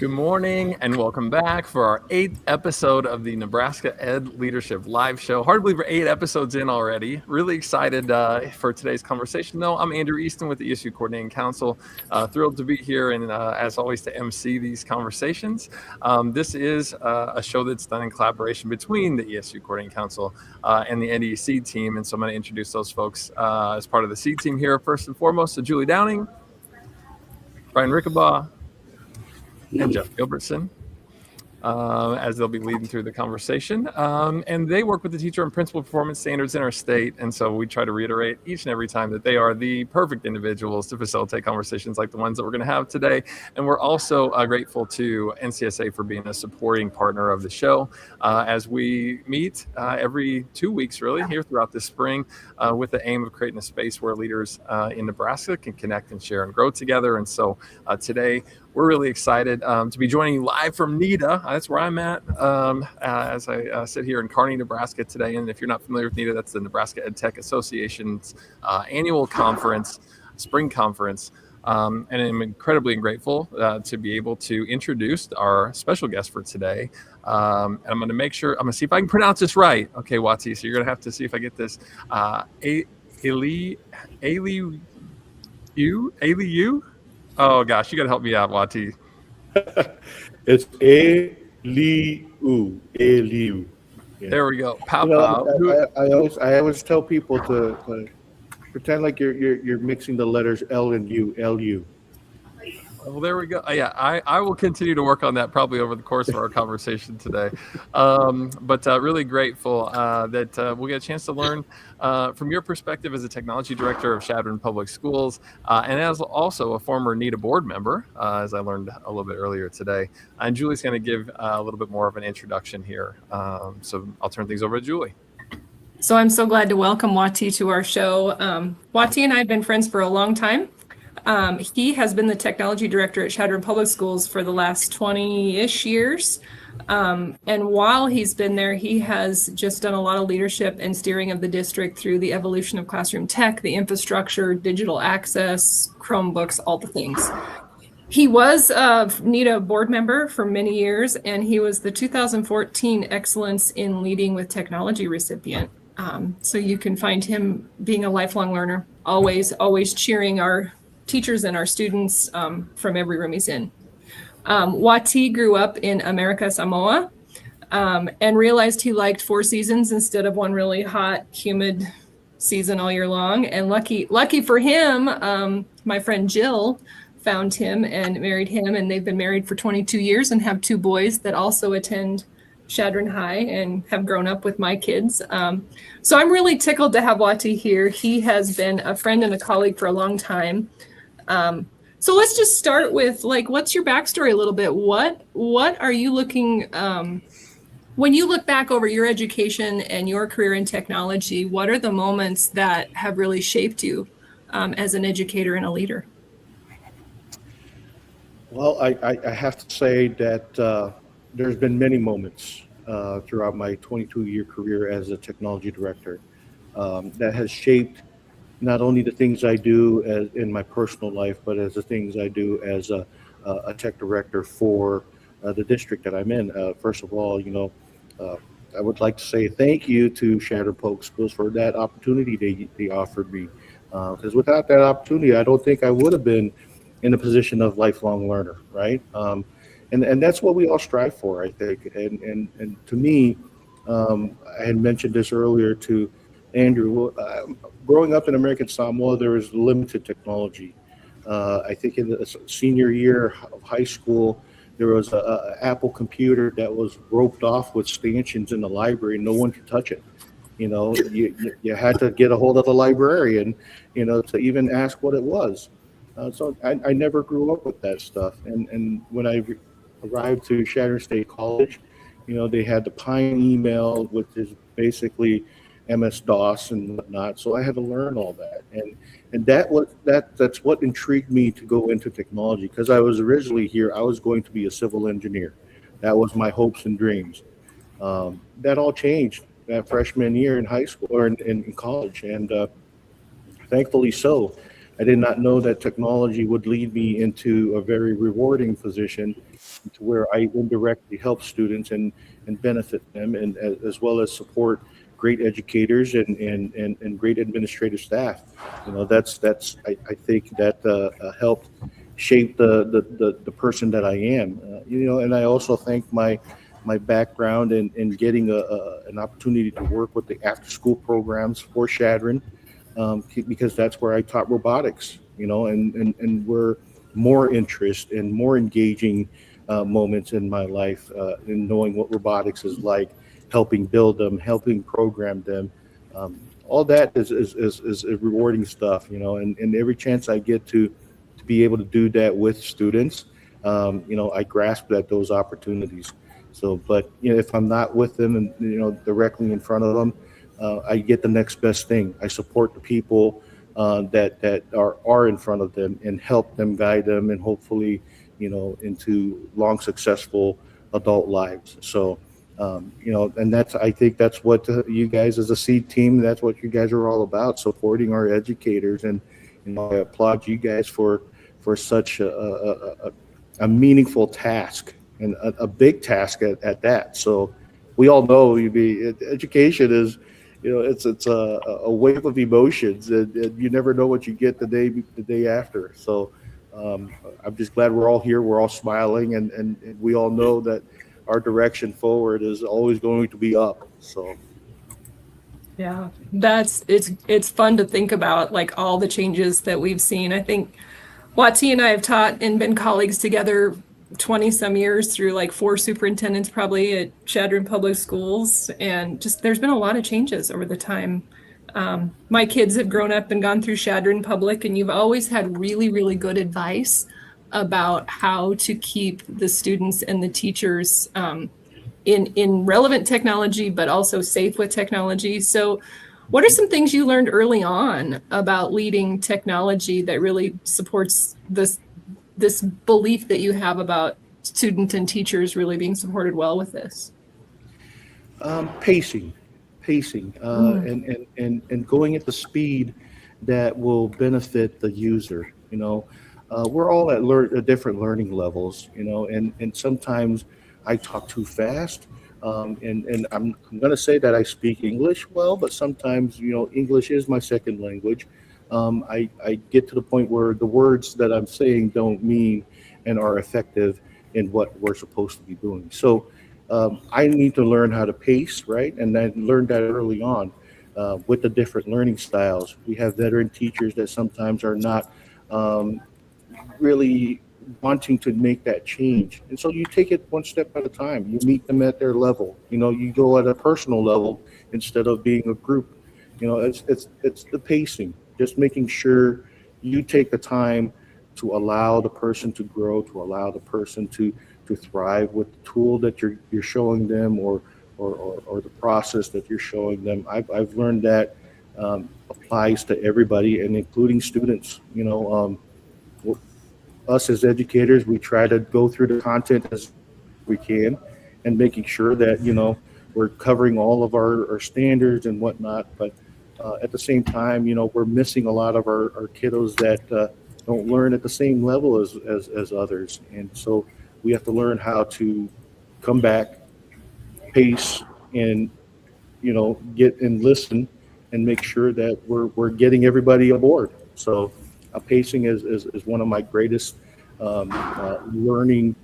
Good morning and welcome back for our 8th episode of the Nebraska Ed Leadership Live Show. Hard to believe we're 8 episodes in already. Really excited for today's conversation, though. I'm Andrew Easton with the ESU Coordinating Council. Thrilled to be here and, as always, to MC these conversations. This is a show that's done in collaboration between the ESU Coordinating Council and the NDEC team. And so I'm going to introduce those folks as part of the C team here. First and foremost, to Julie Downing, Brian Rickabaugh, and Jeff Gilbertson, as they'll be leading through the conversation. And they work with the teacher and principal performance standards in our state. And so we try to reiterate each and every time that they are the perfect individuals to facilitate conversations like the ones that we're going to have today. And we're also grateful to NCSA for being a supporting partner of the show as we meet every 2 weeks, really, here throughout the spring with the aim of creating a space where leaders in Nebraska can connect and share and grow together. And so today, we're really excited to be joining you live from NEDA. That's where I'm at as I sit here in Kearney, Nebraska today. And if you're not familiar with NEDA, that's the Nebraska Ed Tech Association's annual conference, spring conference. And I'm incredibly grateful to be able to introduce our special guest for today. And I'm going to make sure, I'm going to see if I can pronounce this right. Okay, Wati, so you're going to have to see if I get this. Eliu? Oh gosh, you got to help me out, Wati. It's Eliu. Eliu. Yeah. There we go. Paopao. I always tell people to pretend like you're mixing the letters L and U. Eliu. Well, there we go. Yeah, I will continue to work on that probably over the course of our conversation today. But really grateful that we'll get a chance to learn from your perspective as a technology director of Chadron Public Schools and as also a former NEDA board member, as I learned a little bit earlier today. And Julie's going to give a little bit more of an introduction here. So I'll turn things over to Julie. So I'm so glad to welcome Wati to our show. Wati and I have been friends for a long time. He has been the technology director at Chadron Public Schools for the last 20-ish years. And while he's been there, he has just done a lot of leadership and steering of the district through the evolution of classroom tech, the infrastructure, digital access, Chromebooks, all the things. He was a NEDA board member for many years, and he was the 2014 Excellence in Leading with Technology recipient. So you can find him being a lifelong learner, always cheering our teachers and our students from every room he's in. Wati grew up in America, Samoa, and realized he liked 4 seasons instead of one really hot, humid season all year long. And lucky for him, my friend Jill found him and married him, and they've been married for 22 years and have 2 boys that also attend Chadron High and have grown up with my kids. So I'm really tickled to have Wati here. He has been a friend and a colleague for a long time. So let's just start with, like, what's your backstory a little bit? What are you looking, when you look back over your education and your career in technology, what are the moments that have really shaped you as an educator and a leader? Well, I have to say that there's been many moments throughout my 22-year career as a technology director that has shaped not only the things I do in my personal life, but as the things I do as a tech director for the district that I'm in. First of all, I would like to say thank you to Chadron Public Schools for that opportunity they offered me. Because without that opportunity, I don't think I would have been in a position of lifelong learner, right? And that's what we all strive for, I think. And to me, I had mentioned this earlier to Andrew. Growing up in American Samoa, there was limited technology. I think in the senior year of high school, there was a Apple computer that was roped off with stanchions in the library, and no one could touch it. You had to get a hold of the librarian, to even ask what it was. So I never grew up with that stuff. And when I arrived to Chadron State College, they had the Pine email, which is basically MS-DOS and whatnot. So I had to learn all that. And that's what intrigued me to go into technology, because I was originally here, I was going to be a civil engineer. That was my hopes and dreams. That all changed that freshman year in high school or in college. And thankfully so. I did not know that technology would lead me into a very rewarding position to where I indirectly help students and benefit them, and as well as support great educators and great administrative staff. That's I think that helped shape the person that I am. And I also thank my background in getting an opportunity to work with the after school programs for Chadron, because that's where I taught robotics. And were more interest and more engaging moments in my life, in knowing what robotics is like, helping build them, helping program them. All that is rewarding stuff, and every chance I get to be able to do that with students, I grasp at those opportunities. So, but if I'm not with them and directly in front of them, I get the next best thing. I support the people that are in front of them and help them, guide them, and hopefully into long, successful adult lives. So, and I think that's what you guys as a seed team, that's what you guys are all about, supporting our educators. And I applaud you guys for such a meaningful task, and a big task at that. So we all know education is, it's a wave of emotions, and you never know what you get the day after. So I'm just glad we're all here. We're all smiling, and we all know that our direction forward is always going to be up. So yeah, it's fun to think about, like, all the changes that we've seen. I think Wati and I have taught and been colleagues together 20 some years through like 4 superintendents probably at Chadron Public Schools, and just there's been a lot of changes over the time. My kids have grown up and gone through Chadron Public, and you've always had really, really good advice about how to keep the students and the teachers in relevant technology, but also safe with technology. So what are some things you learned early on about leading technology that really supports this belief that you have about student and teachers really being supported well with this? Pacing, and going at the speed that will benefit the user. We're all at different learning levels, and sometimes I talk too fast. And I'm going to say that I speak English well, but sometimes, English is my second language. I get to the point where the words that I'm saying don't mean and are effective in what we're supposed to be doing. So I need to learn how to pace, right? And I learned that early on with the different learning styles. We have veteran teachers that sometimes are not really wanting to make that change. And so you take it one step at a time. You meet them at their level. You go at a personal level instead of being a group. It's the pacing, just making sure you take the time to allow the person to grow, to allow the person to thrive with the tool that you're showing them, or the process that you're showing them. I've learned that applies to everybody, and including students. Us as educators, we try to go through the content as we can, and making sure that we're covering all of our standards and whatnot. But at the same time, we're missing a lot of our kiddos that don't learn at the same level as others, and so we have to learn how to come back, pace, and get and listen, and make sure that we're getting everybody aboard. So pacing is one of my greatest learning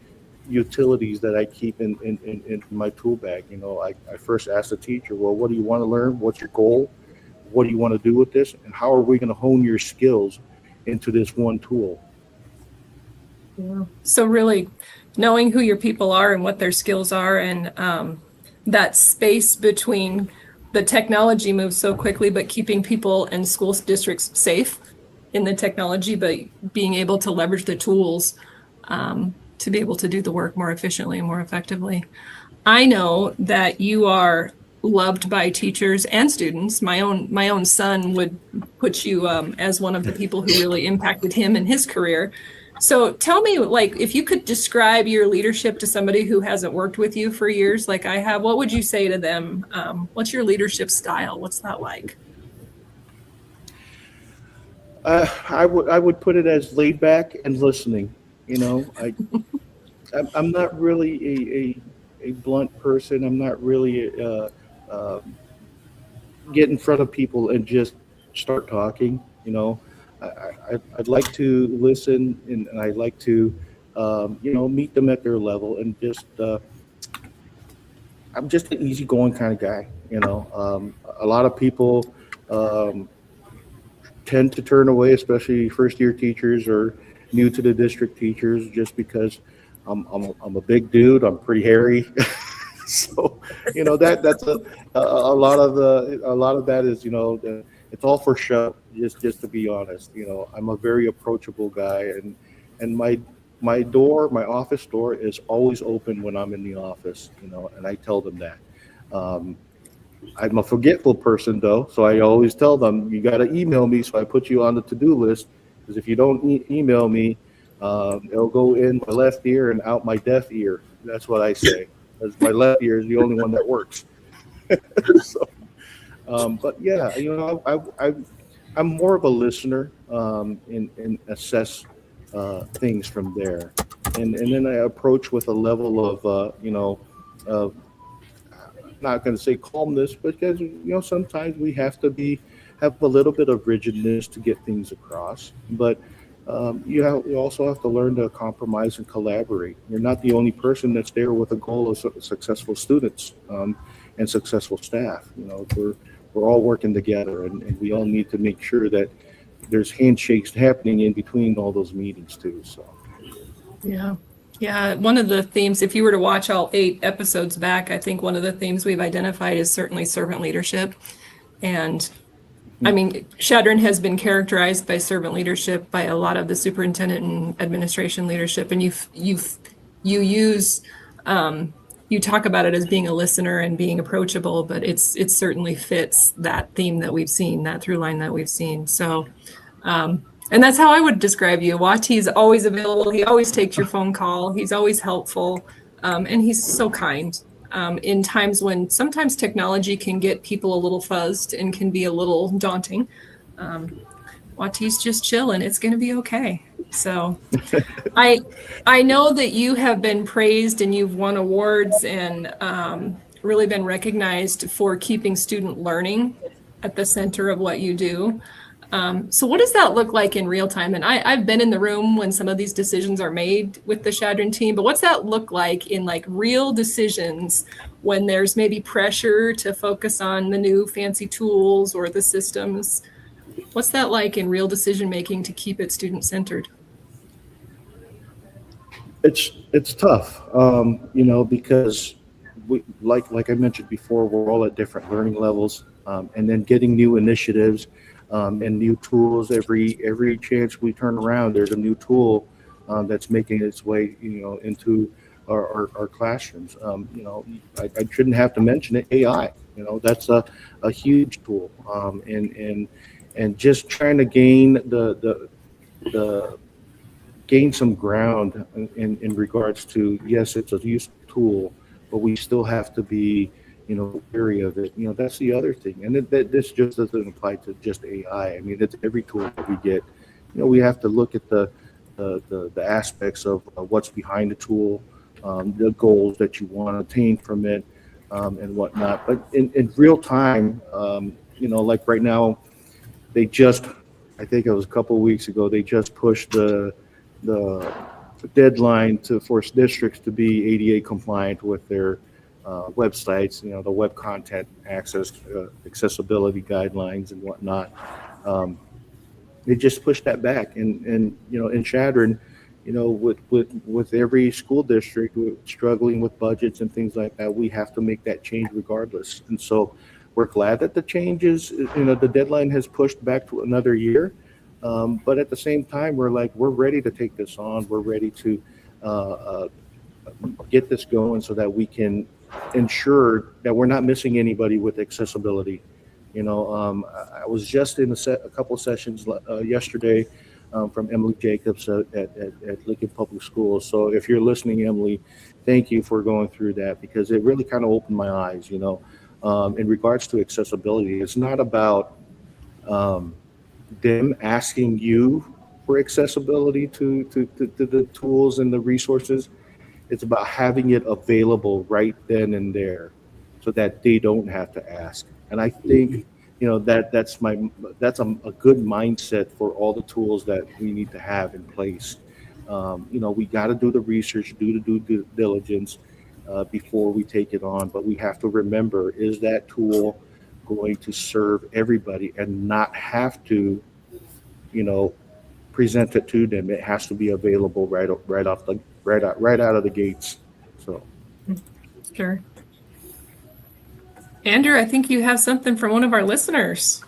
utilities that I keep in my tool bag. I first ask the teacher, well, what do you want to learn? What's your goal? What do you want to do with this? And how are we going to hone your skills into this one tool? Yeah. So really knowing who your people are and what their skills are, and that space between the technology moves so quickly, but keeping people and school districts safe in the technology, but being able to leverage the tools to be able to do the work more efficiently and more effectively. I know that you are loved by teachers and students. My own son would put you as one of the people who really impacted him in his career. So tell me, like, if you could describe your leadership to somebody who hasn't worked with you for years like I have, what would you say to them? What's your leadership style? What's that like? I would put it as laid back and listening. You know, I'm not really a blunt person. I'm not really get in front of people and just start talking. You know, I'd like to listen, and I'd like to meet them at their level, and just I'm just an easygoing kind of guy. A lot of people um, tend to turn away, especially first year teachers or new to the district teachers, just because I'm a big dude. I'm pretty hairy. So that's a lot of that is it's all for show. Just to be honest, I'm a very approachable guy, and my office door is always open when I'm in the office. And I tell them that. Um, I'm a forgetful person though, so I always tell them you got to email me, so I put you on the to-do list, because if you don't email me, it'll go in my left ear and out my deaf ear. That's what I say, because my left ear is the only one that works. So, but yeah, I'm more of a listener, and assess things from there, and then I approach with a level of of not going to say calmness, because sometimes we have to have a little bit of rigidness to get things across. But you also have to learn to compromise and collaborate. You're not the only person that's there with a goal of successful students, and successful staff. We're all working together, and we all need to make sure that there's handshakes happening in between all those meetings too. So Yeah. Yeah. One of the themes, if you were to watch all 8 episodes back, I think one of the themes we've identified is certainly servant leadership. And I mean, Chadron has been characterized by servant leadership by a lot of the superintendent and administration leadership. And you talk about it as being a listener and being approachable, but it certainly fits that theme that we've seen, that through line that we've seen. So, and that's how I would describe you. Wati is always available. He always takes your phone call. He's always helpful. And he's so kind. In times when sometimes technology can get people a little fuzzed and can be a little daunting. Wati's just chilling. It's going to be okay. So I know that you have been praised and you've won awards and really been recognized for keeping student learning at the center of what you do. So what does that look like in real time? And I've been in the room when some of these decisions are made with the Chadron team, but what's that look like in like real decisions when there's maybe pressure to focus on the new fancy tools or the systems? What's that like in real decision making to keep it student centered? it's tough, because like I mentioned before, we're all at different learning levels, and then getting new initiatives, and new tools. Every chance we turn around, there's a new tool that's making its way, into our classrooms. I shouldn't have to mention it. AI, that's a huge tool, and just trying to gain some ground in regards to, yes, it's a useful tool, but we still have to be wary of it. That's the other thing, and this just doesn't apply to just AI. I mean, it's every tool that we get. We have to look at the aspects of what's behind the tool, the goals that you want to attain from it, and whatnot. But in real time, like right now, I think it was a couple of weeks ago, they just pushed the deadline to force districts to be ADA compliant with their websites, the web content accessibility guidelines and whatnot. They just pushed that back, and in Chadron, with every school district struggling with budgets and things like that, we have to make that change regardless. And so we're glad that the changes, the deadline has pushed back to another year. But at the same time, we're ready to take this on. We're ready to get this going so that we can ensure that we're not missing anybody with accessibility. I was just in a couple of sessions yesterday from Emily Jacobs at Lincoln Public Schools. So if you're listening, Emily, thank you for going through that, because it really kind of opened my eyes. In regards to accessibility, it's not about them asking you for accessibility to the tools and the resources. It's about having it available right then and there so that they don't have to ask. And I think, that's a good mindset for all the tools that we need to have in place. We got to do the research, do the due diligence before we take it on. But we have to remember, is that tool going to serve everybody and not have to, you know, present it to them? It has to be available right out of the gates. So Sure. Andrew, I think you have something from one of our listeners.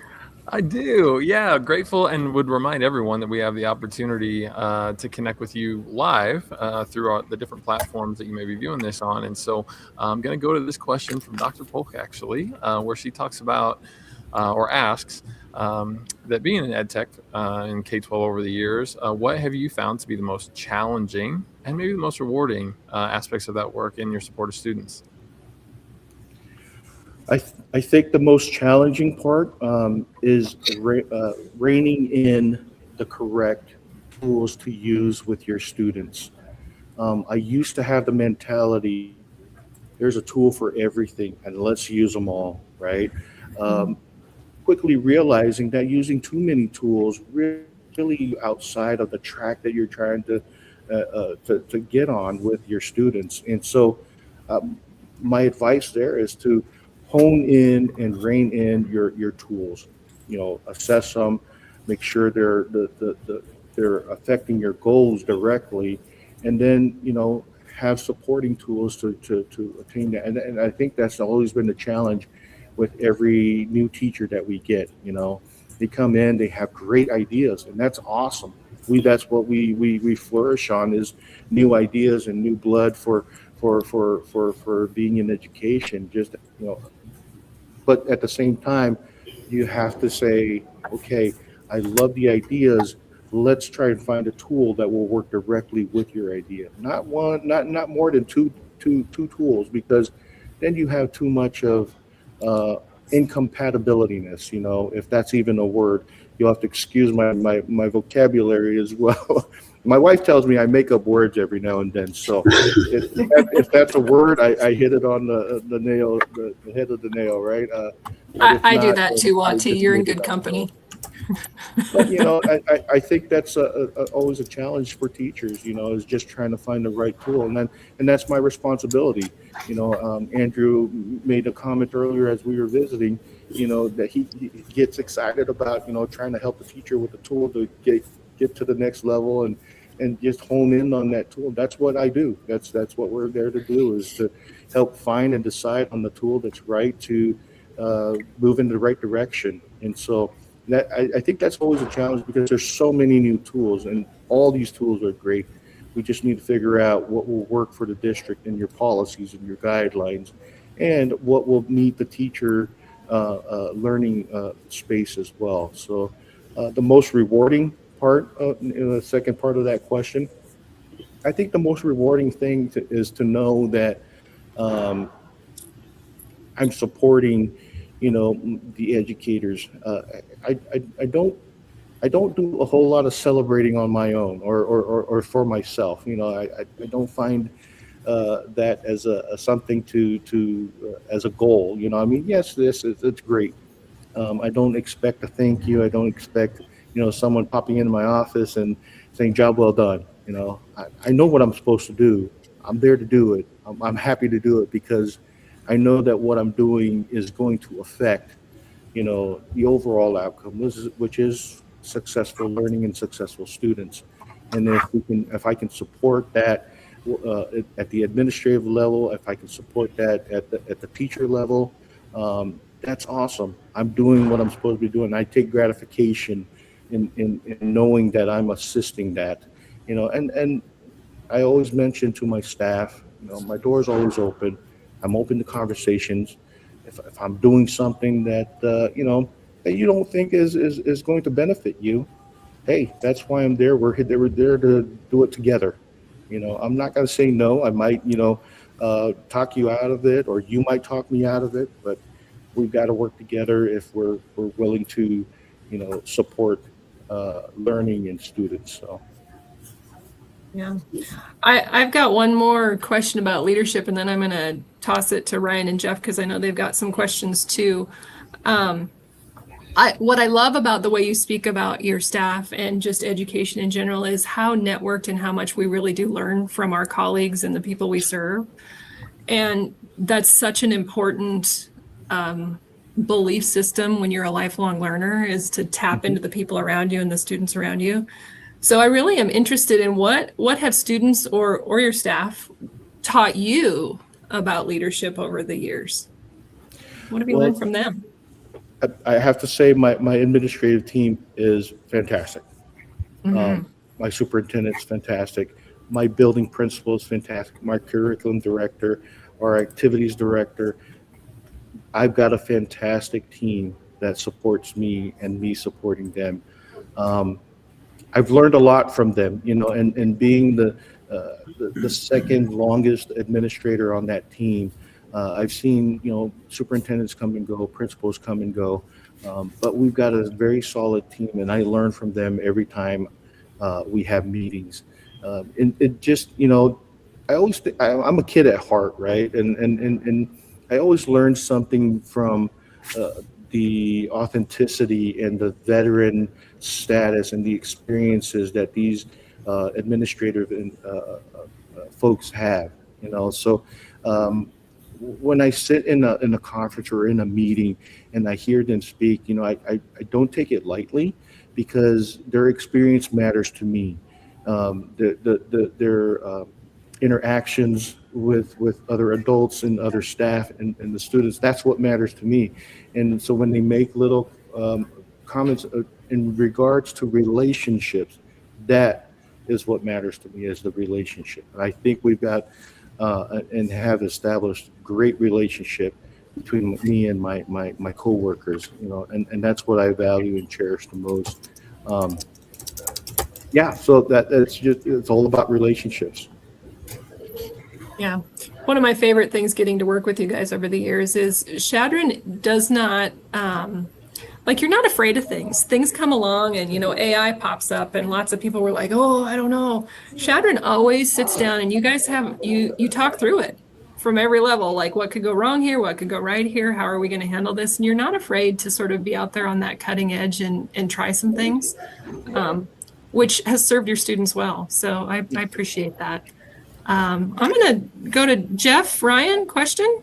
I do. Yeah. Grateful, and would remind everyone that we have the opportunity to connect with you live through the different platforms that you may be viewing this on. And so I'm going to go to this question from Dr. Polk, actually, where she talks about or asks that being an ed tech in K-12 over the years, what have you found to be the most challenging and maybe the most rewarding aspects of that work in your support of students? I think the most challenging part is reining in the correct tools to use with your students. I used to have the mentality, there's a tool for everything and let's use them all, right? Quickly realizing that using too many tools really outside of the track that you're trying to get on with your students. And so my advice there is to hone in and rein in your tools. Assess them, make sure they're affecting your goals directly, and then have supporting tools to attain that. And I think that's always been the challenge with every new teacher that we get. They come in, they have great ideas, and that's awesome. That's what we flourish on, is new ideas and new blood for being in education. But at the same time, you have to say, okay, I love the ideas. Let's try and find a tool that will work directly with your idea. Not more than two tools, because then you have too much of incompatibilityness. If that's even a word. You'll have to excuse my vocabulary as well. My wife tells me I make up words every now and then. So if that's a word, I hit it on the nail, the head of the nail, right? I do that too, Wati. You're in good company. But I think that's always a challenge for teachers. Is just trying to find the right tool, and that's my responsibility. Andrew made a comment earlier as we were visiting. That he gets excited about trying to help the teacher with the tool to get to the next level and just hone in on that tool. That's what I do. That's what we're there to do, is to help find and decide on the tool that's right to move in the right direction. And so that I think that's always a challenge, because there's so many new tools, and all these tools are great. We just need to figure out what will work for the district and your policies and your guidelines, and what will meet the teacher learning space as well. So the most rewarding part, the second part of that question, I think the most rewarding thing is to know that I'm supporting, the educators. I don't do a whole lot of celebrating on my own or for myself. I don't find that as something to as a goal. Yes, it's great. I don't expect a thank you. I don't expect someone popping into my office and saying job well done. I know what I'm supposed to do. I'm there to do it. I'm happy to do it, because I know that what I'm doing is going to affect the overall outcome, which is successful learning and successful students. And if I can support that at the administrative level, if I can support that at the teacher level, that's awesome. I'm doing what I'm supposed to be doing. I take gratification in knowing that I'm assisting that. And I always mention to my staff, my door's always open. I'm open to conversations. If I'm doing something that that you don't think is going to benefit you, hey, that's why I'm there. We're there to do it together. I'm not going to say no. I might talk you out of it, or you might talk me out of it, but we've got to work together if we're willing to support learning in students. So. Yeah. I've got one more question about leadership, and then I'm going to toss it to Ryan and Jeff because I know they've got some questions too. What I love about the way you speak about your staff and just education in general is how networked and how much we really do learn from our colleagues and the people we serve. And that's such an important belief system when you're a lifelong learner, is to tap into the people around you and the students around you. So I really am interested in what have students or your staff taught you about leadership over the years? What have you learned from them? I have to say my administrative team is fantastic. Mm-hmm. My superintendent's fantastic. My building principal is fantastic. My curriculum director, our activities director. I've got a fantastic team that supports me and me supporting them. I've learned a lot from them, and being the second longest administrator on that team, I've seen, superintendents come and go, principals come and go, but we've got a very solid team, and I learn from them every time we have meetings. And it just, I always think I'm a kid at heart, right? And I always learn something from the authenticity and the veteran status and the experiences that these administrative and folks have, So when I sit in a conference or in a meeting and I hear them speak, I don't take it lightly, because their experience matters to me. Their interactions with other adults and other staff and the students, that's what matters to me. And so when they make little comments in regards to relationships, that is what matters to me, is the relationship. And I think we've got and have established great relationship between me and my coworkers, and that's what I value and cherish the most. So it's all about relationships. Yeah. One of my favorite things getting to work with you guys over the years is Chadron does not, you're not afraid of things. Things come along and, AI pops up and lots of people were like, oh, I don't know. Chadron always sits down and you guys you talk through it from every level, like what could go wrong here, what could go right here, how are we going to handle this? And you're not afraid to sort of be out there on that cutting edge and try some things, which has served your students well. So I appreciate that. I'm going to go to Jeff. Ryan, question?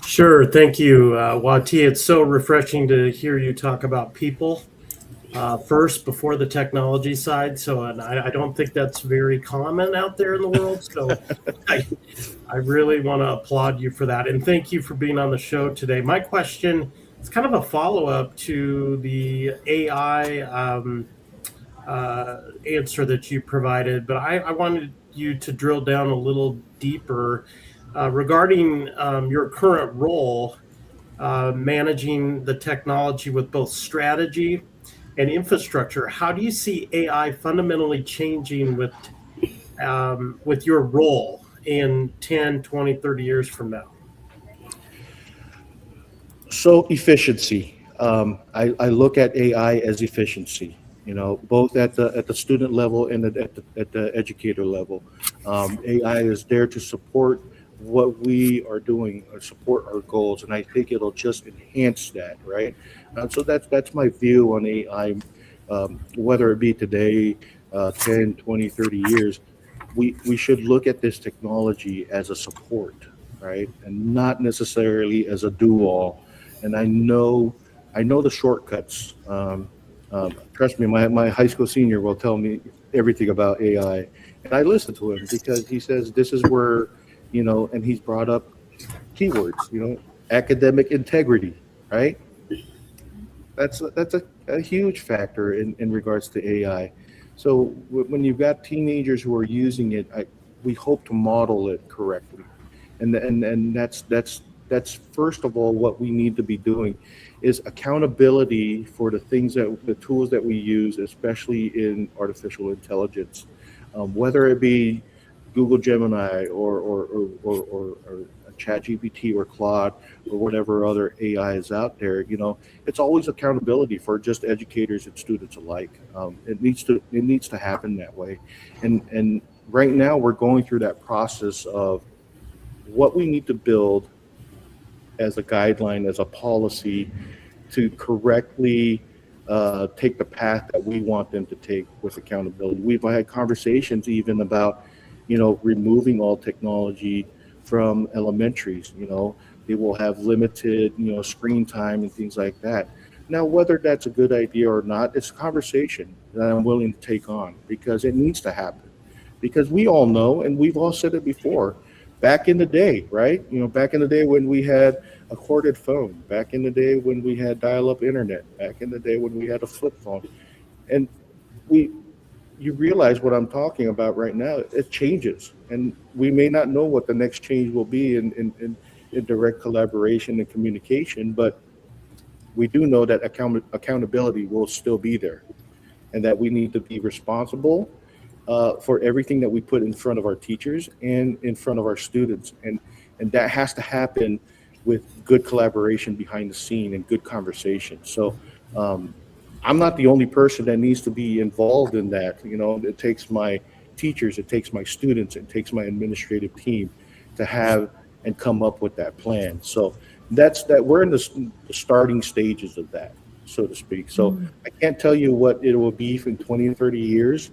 Sure. Thank you, Wati. It's so refreshing to hear you talk about people first before the technology side. So I don't think that's very common out there in the world. So I really want to applaud you for that. And thank you for being on the show today. My question is kind of a follow-up to the AI answer that you provided, but I wanted you to drill down a little deeper regarding your current role managing the technology with both strategy and infrastructure. How do you see AI fundamentally changing with your role in 10, 20, 30 years from now? So efficiency. I look at AI as efficiency, both at the student level and at the educator level. AI is there to support what we are doing, support our goals, and I think it'll just enhance that, right? So that's my view on AI. Whether it be today, 10, 20, 30 years, we should look at this technology as a support, right? And not necessarily as a do-all. And I know the shortcuts. Trust me, my high school senior will tell me everything about AI, and I listen to him because he says this is where, and he's brought up keywords, academic integrity, right? That's a huge factor in regards to AI. So when you've got teenagers who are using it, we hope to model it correctly, and that's first of all what we need to be doing is accountability for the tools that we use, especially in artificial intelligence, whether it be Google Gemini or ChatGPT or Claude or whatever other AI is out there, it's always accountability for just educators and students alike. It needs to happen that way, and right now we're going through that process of what we need to build as a guideline, as a policy, to correctly take the path that we want them to take with accountability. We've had conversations even about, removing all technology from elementaries. They will have limited, screen time and things like that. Now, whether that's a good idea or not, it's a conversation that I'm willing to take on, because it needs to happen. Because we all know, and we've all said it before, back in the day, right? Back in the day when we had a corded phone, back in the day when we had dial-up internet, back in the day when we had a flip phone, and you realize what I'm talking about right now. It changes, and we may not know what the next change will be in direct collaboration and communication, but we do know that accountability will still be there, and that we need to be responsible for everything that we put in front of our teachers and in front of our students, and that has to happen with good collaboration behind the scene and good conversation. So I'm not the only person that needs to be involved in that. It takes my teachers, it takes my students, it takes my administrative team to have and come up with that plan. So that's that. We're in the starting stages of that, so to speak. So I can't tell you what it will be in 20 or 30 years,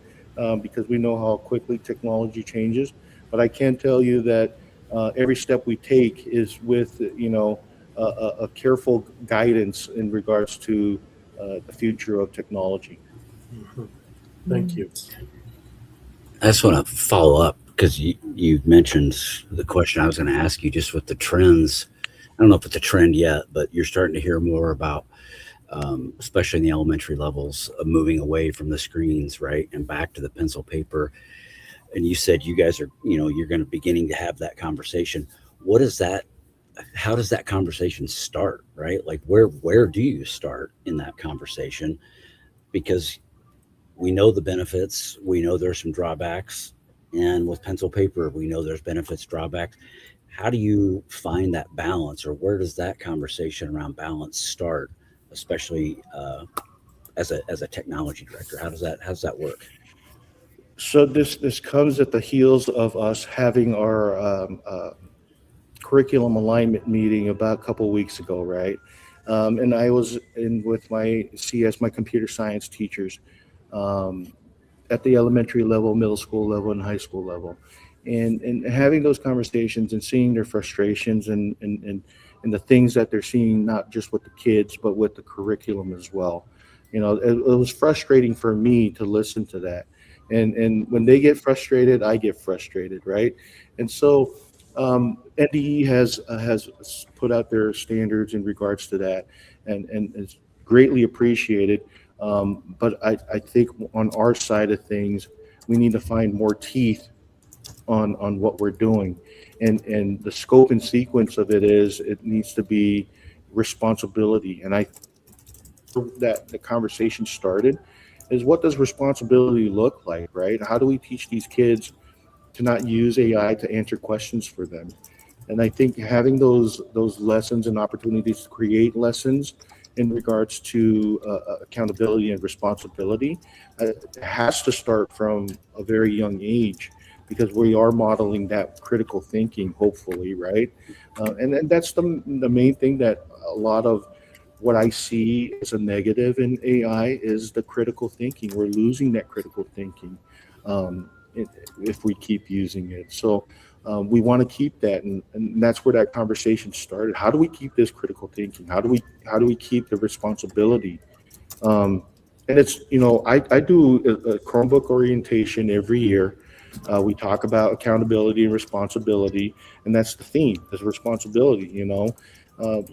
because we know how quickly technology changes. But I can tell you that every step we take is with a careful guidance in regards to the future of technology. Thank you. I just want to follow up, because you mentioned the question I was going to ask you, just with the trends. I don't know if it's a trend yet, but you're starting to hear more about, especially in the elementary levels, moving away from the screens, right, and back to the pencil paper. And you said you guys are, you're going to beginning to have that conversation. What is that? How does that conversation start, right? Like where do you start in that conversation? Because we know the benefits, we know there's some drawbacks, and with pencil paper, we know there's benefits, drawbacks. How do you find that balance, or where does that conversation around balance start, especially as a technology director? How does that work? So this comes at the heels of us having our curriculum alignment meeting about a couple of weeks ago, right? And I was in with my CS, my computer science teachers, at the elementary level, middle school level, and high school level, and having those conversations and seeing their frustrations and the things that they're seeing, not just with the kids, but with the curriculum as well. It was frustrating for me to listen to that. And when they get frustrated, I get frustrated, right? And so NDE has put out their standards in regards to that, and it's greatly appreciated. But I think on our side of things, we need to find more teeth on what we're doing, and the scope and sequence of it needs to be responsibility. And that the conversation started is, what does responsibility look like, right? How do we teach these kids to not use AI to answer questions for them? And I think having those lessons and opportunities to create lessons in regards to accountability and responsibility has to start from a very young age, because we are modeling that critical thinking, hopefully, right? And that's the main thing, that a lot of what I see as a negative in AI is the critical thinking. We're losing that critical thinking if we keep using it. So we want to keep that, and that's where that conversation started. How do we keep this critical thinking? How do we keep the responsibility? And it's, I do a Chromebook orientation every year. We talk about accountability and responsibility, and that's the theme, is responsibility,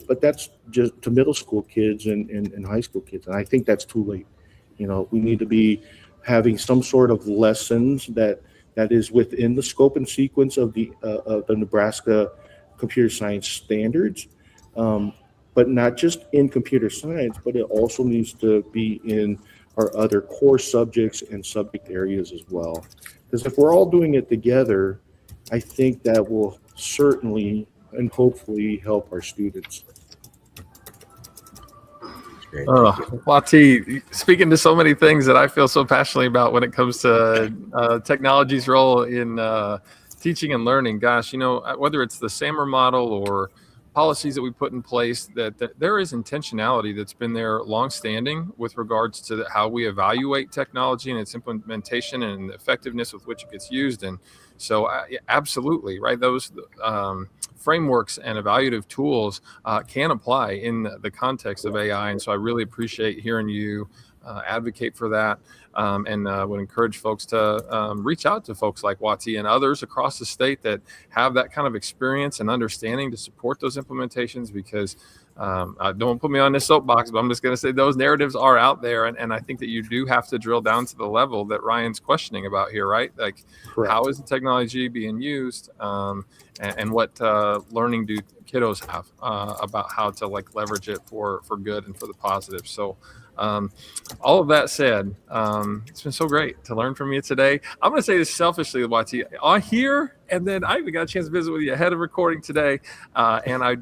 but that's just to middle school kids and high school kids. And I think that's too late. We need to be having some sort of lessons that is within the scope and sequence of the Nebraska computer science standards, but not just in computer science, but it also needs to be in our other core subjects and subject areas as well. Because if we're all doing it together, I think that will certainly and hopefully help our students. Great. Wati, speaking to so many things that I feel so passionately about when it comes to technology's role in teaching and learning. Gosh, whether it's the SAMR model or policies that we put in place, that there is intentionality that's been there longstanding with regards to how we evaluate technology and its implementation and the effectiveness with which it gets used. And so absolutely, right, those frameworks and evaluative tools can apply in the context of AI. And so I really appreciate hearing you advocate for that, and would encourage folks to reach out to folks like Wati and others across the state that have that kind of experience and understanding to support those implementations, because don't put me on this soapbox, but I'm just going to say those narratives are out there. And I think that you do have to drill down to the level that Ryan's questioning about here, right? Like, Correct. How is the technology being used, and what learning do kiddos have about how to leverage it for good and for the positive. So all of that said, it's been so great to learn from you today. I'm going to say this selfishly, Wati, on here, and then I even got a chance to visit with you ahead of recording today, and I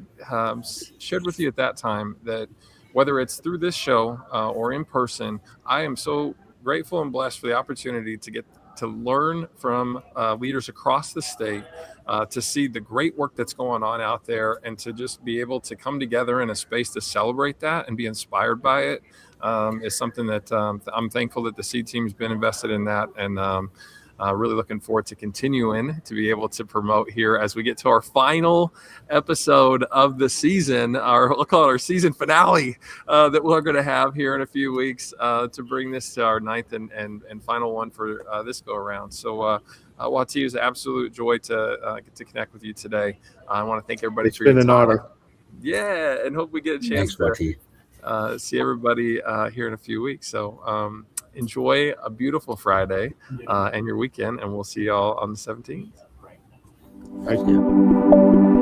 shared with you at that time that whether it's through this show or in person, I am so grateful and blessed for the opportunity to get to learn from leaders across the state, to see the great work that's going on out there, and to just be able to come together in a space to celebrate that and be inspired by it. Is something that I'm thankful that the SEED team's been invested in that, and really looking forward to continuing to be able to promote here as we get to our final episode of the season, we'll call it our season finale, that we're going to have here in a few weeks, to bring this to our ninth and final one for this go around. So Wati, it was an absolute joy to get to connect with you today. I want to thank everybody for your time. It's been an honor. Yeah, and hope we get a chance Thanks, Wati. to see everybody here in a few weeks. So enjoy a beautiful Friday and your weekend, and we'll see y'all on the 17th. Thank you.